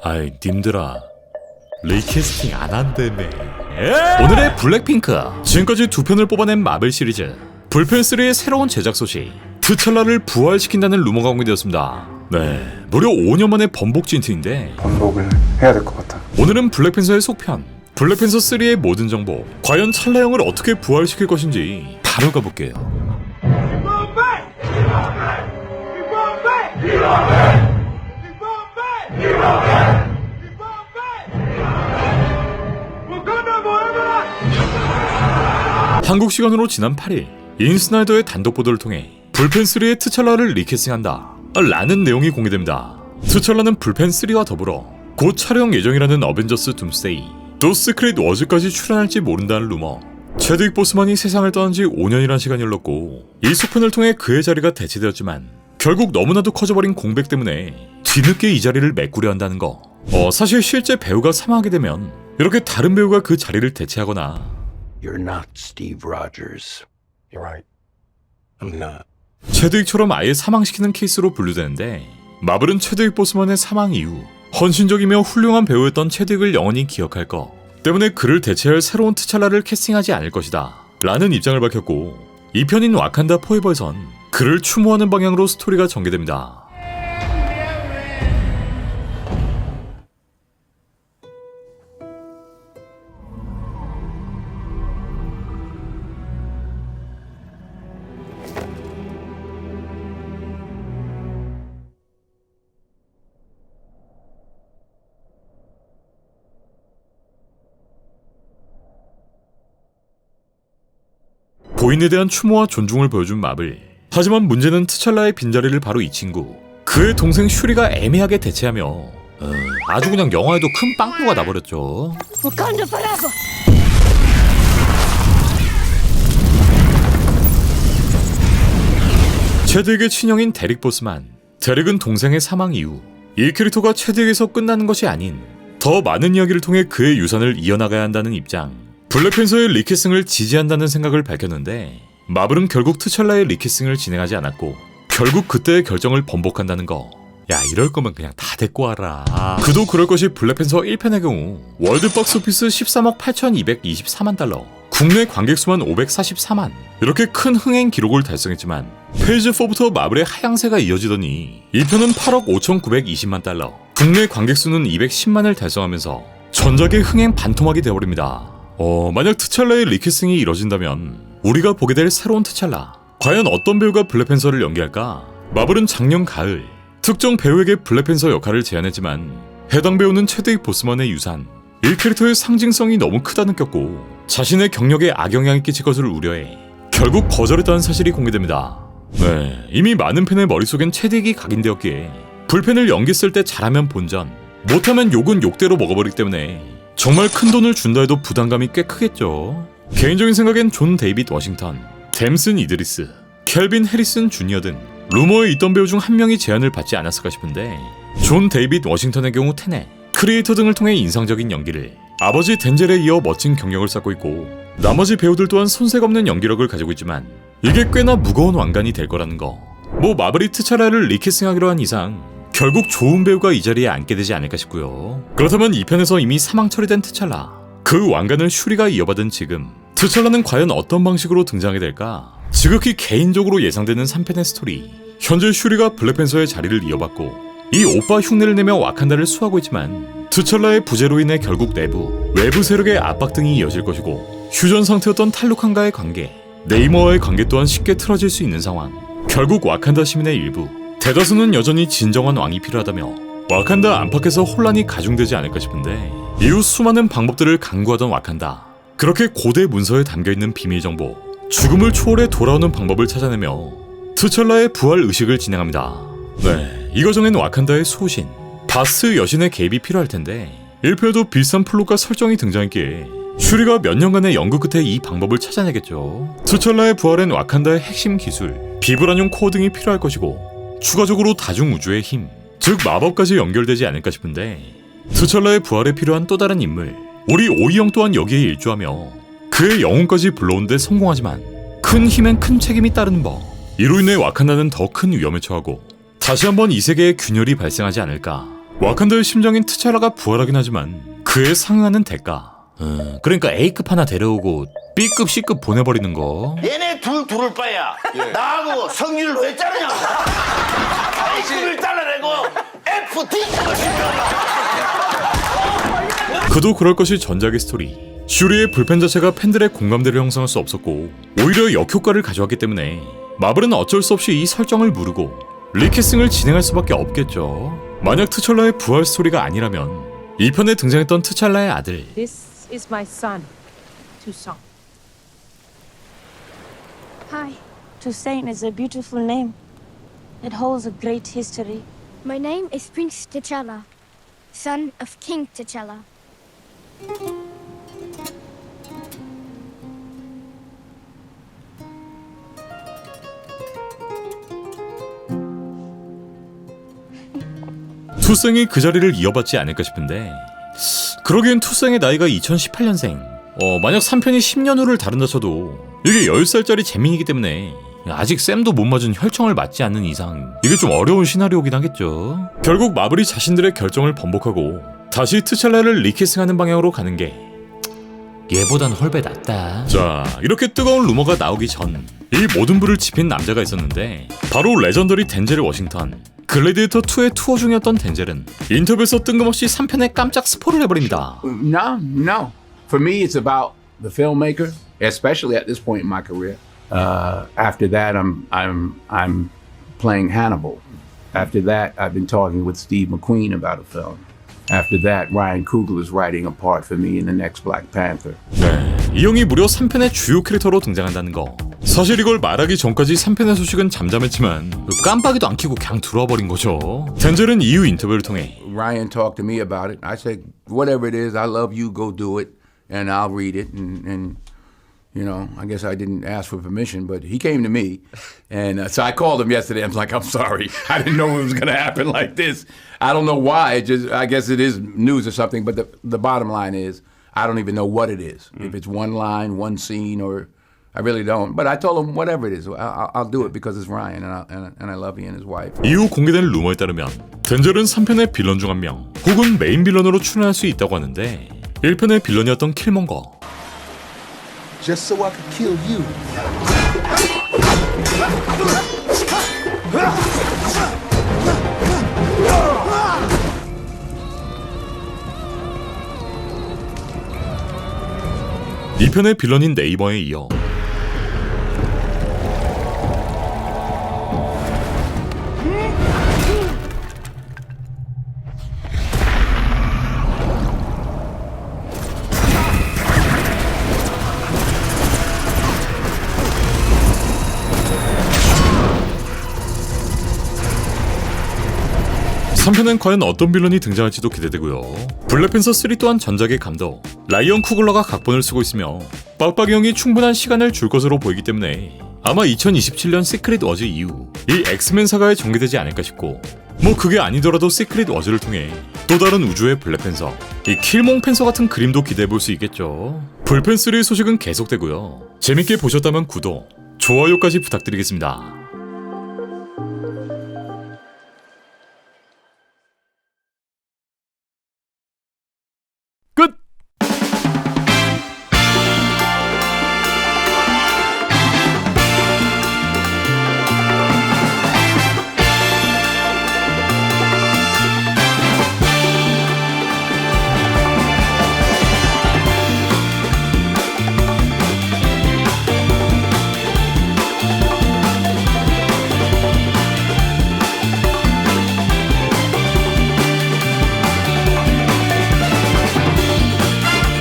아이 님들아 리캐스팅 안 한다며. 오늘의 블랙핑크, 지금까지 두 편을 뽑아낸 마블 시리즈 불펜3의 새로운 제작 소식, 트찰라를 부활시킨다는 루머가 공개되었습니다. 네, 무려 5년 만에 번복 진트인데 번복을 해야 될 것 같아. 오늘은 블랙팬서의 속편 블랙팬서 3의 모든 정보, 과연 찰라 형을 어떻게 부활시킬 것인지 바로 가볼게요. 한국 시간으로 지난 8일 인스나이더의 단독 보도를 통해 불펜3의 트찰라를 리캐스팅한다 라는 내용이 공개됩니다. 트찰라는 불펜3와 더불어 곧 촬영 예정이라는 어벤져스 둠스데이, 또 시크릿 워즈까지 출연할지 모른다는 루머. 체드윅 보스만이 세상을 떠난 지 5년이란 시간이 흘렀고 이 속편을 통해 그의 자리가 대체되었지만 결국 너무나도 커져버린 공백 때문에 뒤늦게 이 자리를 메꾸려 한다는 거. 사실 실제 배우가 사망하게 되면 이렇게 다른 배우가 그 자리를 대체하거나. You're not Steve Rogers. You're right. I'm not. 체드윅처럼 아예 사망시키는 케이스로 분류되는데, 마블은 체드윅 보스만의 사망 이후 헌신적이며 훌륭한 배우였던 체드윅을 영원히 기억할 것 때문에 그를 대체할 새로운 트찰라를 캐스팅하지 않을 것이다 라는 입장을 밝혔고, 이 편인 와칸다 포에버에선 그를 추모하는 방향으로 스토리가 전개됩니다. 고인에 대한 추모와 존중을 보여준 마블. 하지만 문제는 트찰라의 빈자리를 바로 이 친구, 그의 동생 슈리가 애매하게 대체하며 아주 그냥 영화에도 큰 빵꾸가 나버렸죠. Wakanda forever! 체드윅의 친형인 데릭 보스만. 데릭은 동생의 사망 이후 이 캐릭터가 체드윅에서 끝나는 것이 아닌 더 많은 이야기를 통해 그의 유산을 이어나가야 한다는 입장, 블랙팬서의 리캐스팅을 지지한다는 생각을 밝혔는데, 마블은 결국 트찰라의 리캐스팅을 진행하지 않았고 결국 그때의 결정을 번복한다는 거. 야, 이럴 거면 그냥 다 데리고 와라. 그도 그럴 것이 블랙팬서 1편의 경우 월드 박스오피스 13억 8,224만 달러, 국내 관객 수만 544만, 이렇게 큰 흥행 기록을 달성했지만 페이즈 4부터 마블의 하향세가 이어지더니 이 편은 8억 5,920만 달러, 국내 관객 수는 210만을 달성하면서 전작의 흥행 반토막이 되어버립니다. 만약 트찰라의 리캐스팅이 이뤄진다면 우리가 보게 될 새로운 트찰라, 과연 어떤 배우가 블랙팬서를 연기할까? 마블은 작년 가을 특정 배우에게 블랙팬서 역할을 제안했지만 해당 배우는 체드윅 보스만의 유산, 이 캐릭터의 상징성이 너무 크다 느꼈고 자신의 경력에 악영향이 끼칠 것을 우려해 결국 거절했다는 사실이 공개됩니다. 네, 이미 많은 팬의 머릿속엔 체드윅이 각인되었기에 불펜을 연기 쓸 때 잘하면 본전, 못하면 욕은 욕대로 먹어버리기 때문에 정말 큰 돈을 준다 해도 부담감이 꽤 크겠죠. 개인적인 생각엔 존 데이빗 워싱턴, 댐슨 이드리스, 켈빈 해리슨 주니어 등 루머에 있던 배우 중 한 명이 제안을 받지 않았을까 싶은데, 존 데이빗 워싱턴의 경우 테넷, 크리에이터 등을 통해 인상적인 연기를, 아버지 덴젤에 이어 멋진 경력을 쌓고 있고 나머지 배우들 또한 손색 없는 연기력을 가지고 있지만 이게 꽤나 무거운 왕관이 될 거라는 거. 마블이 트찰라를 리캐스팅하기로 한 이상 결국 좋은 배우가 이 자리에 앉게 되지 않을까 싶고요. 그렇다면 이 편에서 이미 사망 처리된 트찰라, 그 왕관을 슈리가 이어받은 지금 트찰라는 과연 어떤 방식으로 등장하게 될까? 지극히 개인적으로 예상되는 3편의 스토리. 현재 슈리가 블랙팬서의 자리를 이어받고 이 오빠 흉내를 내며 와칸다를 수하고 있지만 트찰라의 부재로 인해 결국 내부, 외부 세력의 압박 등이 이어질 것이고, 휴전 상태였던 탈루칸과의 관계, 네이머와의 관계 또한 쉽게 틀어질 수 있는 상황. 결국 와칸다 시민의 일부, 대다수는 여전히 진정한 왕이 필요하다며 와칸다 안팎에서 혼란이 가중되지 않을까 싶은데, 이후 수많은 방법들을 강구하던 와칸다. 그렇게 고대 문서에 담겨있는 비밀 정보, 죽음을 초월해 돌아오는 방법을 찾아내며 트찰라의 부활 의식을 진행합니다. 네, 이 과정엔 와칸다의 소신, 바스 여신의 개입이 필요할 텐데 1편에도 비슷한 플롯과 설정이 등장했기에 슈리가 몇 년간의 연구 끝에 이 방법을 찾아내겠죠. 트찰라의 부활엔 와칸다의 핵심 기술, 비브라늄 코어 등이 필요할 것이고, 추가적으로 다중우주의 힘, 즉 마법까지 연결되지 않을까 싶은데, 트찰라의 부활에 필요한 또 다른 인물, 우리 오이영 또한 여기에 일조하며 그의 영혼까지 불러온 데 성공하지만 큰 힘엔 큰 책임이 따르는 법. 이로 인해 와칸다는 더 큰 위험에 처하고 다시 한번 이 세계에 균열이 발생하지 않을까. 와칸다의 심장인 트찰라가 부활하긴 하지만 그에 상응하는 대가. 그러니까 A급 하나 데려오고 B급, C급 보내버리는 거. 얘네 둘을 빠야 나하고 성질을 왜 자르냐고. A급을 잘라내고 FD급을 시켜라. 그도 그럴 것이 전작의 스토리. 슈리의 불펜 자체가 팬들의 공감대를 형성할 수 없었고 오히려 역효과를 가져왔기 때문에 마블은 어쩔 수 없이 이 설정을 무르고 리캐스팅을 진행할 수밖에 없겠죠. 만약 트찰라의 부활 스토리가 아니라면 이 편에 등장했던 트찰라의 아들 This is my son, Toussaint. Hi. Toussaint is a beautiful name. It holds a great history. My name is Prince T'Challa, son of King T'Challa. 투생이 그 자리를 이어받지 않을까 싶은데 그러기엔 투생의 나이가 2018년생. 만약 3편이 10년 후를 다룬다 쳐도 이게 10살짜리 재민이기 때문에 아직 샘도 못 맞은 혈청을 맞지 않는 이상 이게 좀 어려운 시나리오긴 하겠죠. 결국 마블이 자신들의 결정을 번복하고 다시 트찰라를 리캐스팅하는 방향으로 가는 게 얘보단 헐배 낫다. 자, 이렇게 뜨거운 루머가 나오기 전 이 모든 불을 지핀 남자가 있었는데 바로 레전더리 덴젤 워싱턴. 글래디에이터 2의 투어 중이었던 덴젤은 인터뷰에서 뜬금없이 3편에 깜짝 스포를 해버립니다. No. For me, it's about the filmmaker, especially at this point in my career. After that, I'm playing Hannibal. After that, I've been talking with Steve McQueen about a film. After that, Ryan Coogler is writing a part for me in the next Black Panther. 네, 이 형이 무려 3편의 주요 캐릭터로 등장한다는 거. 사실 이걸 말하기 전까지 3편의 소식은 잠잠했지만 깜빡이도 안 켜고 그냥 들어와 버린 거죠. 덴젤은 이후 인터뷰를 통해 Ryan talked to me about it. I said, whatever it is, I love you, go do it, and I'll read it. And you know, I guess I didn't ask for permission, but he came to me. And so I called him yesterday. I was like, I'm sorry. I didn't know it was going to happen like this. I don't know why. I guess it is news or something. But the bottom line is, I don't even know what it is. If it's one line, one scene, or I really don't. But I told him, whatever it is, I'll do it because it's Ryan, and I love he and his wife. 이후 공개된 루머에 따르면 덴젤은 3편의 빌런 중 한 명 혹은 메인 빌런으로 출연할 수 있다고 하는데 1편의 빌런이었던 킬몬거. Just so I could kill you. 이 편의 빌런인 네이버에 이어 (3편엔) 과연 어떤 빌런이 등장할지도 기대되고요. 블랙팬서 3 또한 전작의 감독 라이언 쿠글러가 각본을 쓰고 있으며 빡빡이 형이 충분한 시간을 줄 것으로 보이기 때문에 아마 2027년 시크릿 워즈 이후 이 엑스맨 사가에 전개되지 않을까 싶고, 뭐 그게 아니더라도 시크릿 워즈를 통해 또 다른 우주의 블랙팬서, 이 킬몽 팬서 같은 그림도 기대해볼 수 있겠죠. 불펜3의 소식은 계속되고요. 재밌게 보셨다면 구독, 좋아요까지 부탁드리겠습니다.